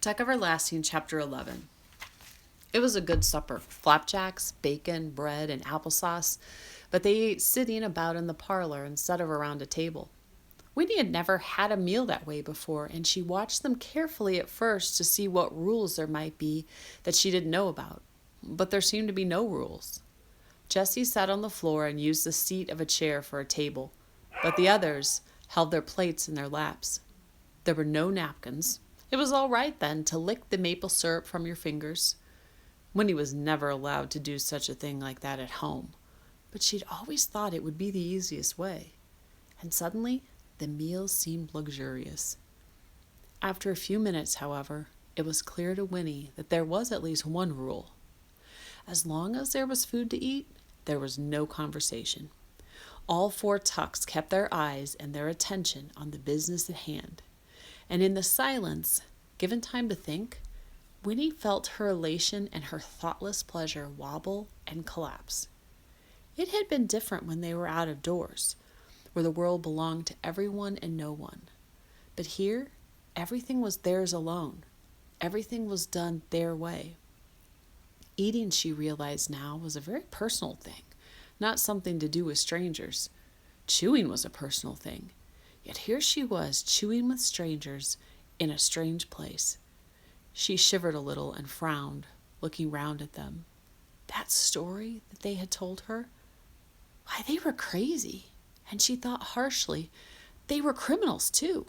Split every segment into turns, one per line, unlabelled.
Tuck Everlasting, Chapter 11. It was a good supper. Flapjacks, bacon, bread, and applesauce, but they ate sitting about in the parlor instead of around a table. Winnie had never had a meal that way before, and she watched them carefully at first to see what rules there might be that she didn't know about. But there seemed to be no rules. Jessie sat on the floor and used the seat of a chair for a table, but the others held their plates in their laps. There were no napkins. It was all right, then, to lick the maple syrup from your fingers. Winnie was never allowed to do such a thing like that at home, but she'd always thought it would be the easiest way. And suddenly, the meal seemed luxurious. After a few minutes, however, it was clear to Winnie that there was at least one rule. As long as there was food to eat, there was no conversation. All four Tucks kept their eyes and their attention on the business at hand. And in the silence, given time to think, Winnie felt her elation and her thoughtless pleasure wobble and collapse. It had been different when they were out of doors, where the world belonged to everyone and no one. But here, everything was theirs alone. Everything was done their way. Eating, she realized now, was a very personal thing, not something to do with strangers. Chewing was a personal thing. Yet here she was, chewing with strangers in a strange place. She shivered a little and frowned, looking round at them. That story that they had told her? Why, they were crazy. And she thought harshly, they were criminals too.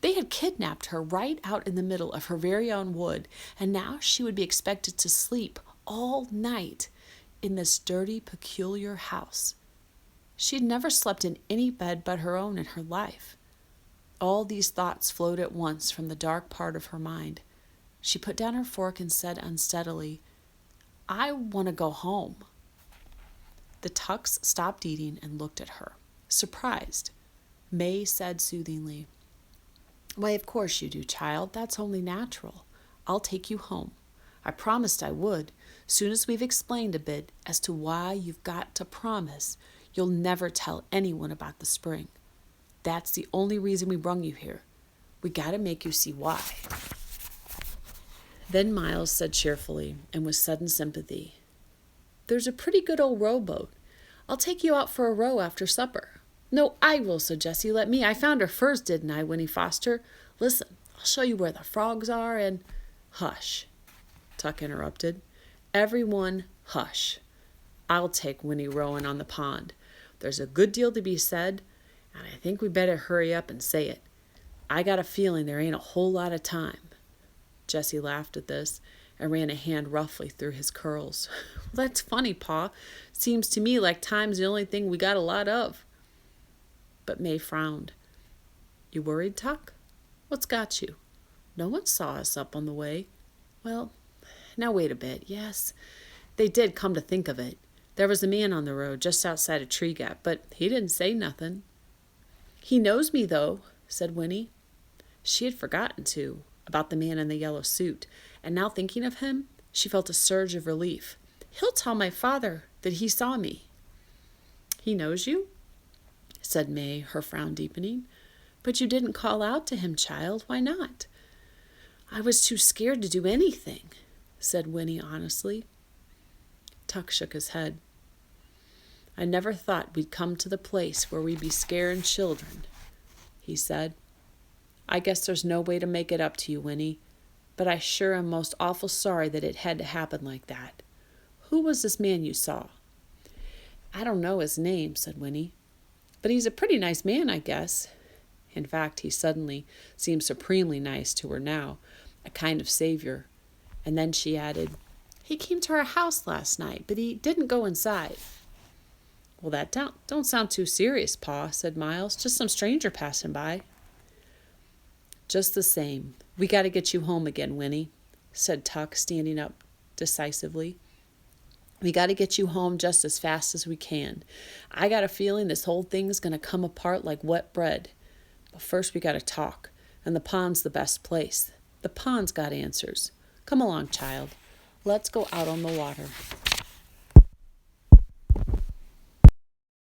They had kidnapped her right out in the middle of her very own wood, and now she would be expected to sleep all night in this dirty, peculiar house. She had never slept in any bed but her own in her life. All these thoughts flowed at once from the dark part of her mind. She put down her fork and said unsteadily, "I want to go home." The Tucks stopped eating and looked at her, surprised. May said soothingly, "Why, of course you do, child. That's only natural. I'll take you home. I promised I would. Soon as we've explained a bit as to why you've got to promise you'll never tell anyone about the spring. That's the only reason we brung you here. We got to make you see why." Then Miles said cheerfully and with sudden sympathy, "There's a pretty good old rowboat. I'll take you out for a row after supper." "No, I will," said Jessie. "Let me. I found her first, didn't I, Winnie Foster? Listen, I'll show you where the frogs are and—" "Hush," Tuck interrupted. "Everyone, hush. I'll take Winnie rowing on the pond. There's a good deal to be said, and I think we better hurry up and say it. I got a feeling there ain't a whole lot of time." Jessie laughed at this and ran a hand roughly through his curls. "Well, that's funny, Pa. Seems to me like time's the only thing we got a lot of." But May frowned. "You worried, Tuck? What's got you? No one saw us up on the way." "Well, now wait a bit. Yes, they did, come to think of it. There was a man on the road just outside of Tree Gap, but he didn't say nothing." "He knows me, though," said Winnie. She had forgotten, too, about the man in the yellow suit, and now thinking of him, she felt a surge of relief. "He'll tell my father that he saw me." "He knows you?" said May, her frown deepening. "But you didn't call out to him, child. Why not?" "I was too scared to do anything," said Winnie honestly. Tuck shook his head. "I never thought we'd come to the place where we'd be scaring children," he said. "I guess there's no way to make it up to you, Winnie, but I sure am most awful sorry that it had to happen like that. Who was this man you saw?" "I don't know his name," said Winnie, "but he's a pretty nice man, I guess." In fact, he suddenly seemed supremely nice to her now, a kind of savior. And then she added, "He came to our house last night, but he didn't go inside." "Well, that don't sound too serious, Pa," said Miles. "Just some stranger passing by." "Just the same, we got to get you home again, Winnie," said Tuck, standing up decisively. "We got to get you home just as fast as we can. I got a feeling this whole thing's going to come apart like wet bread. But first we got to talk, and the pond's the best place. The pond's got answers. Come along, child. Let's go out on the water."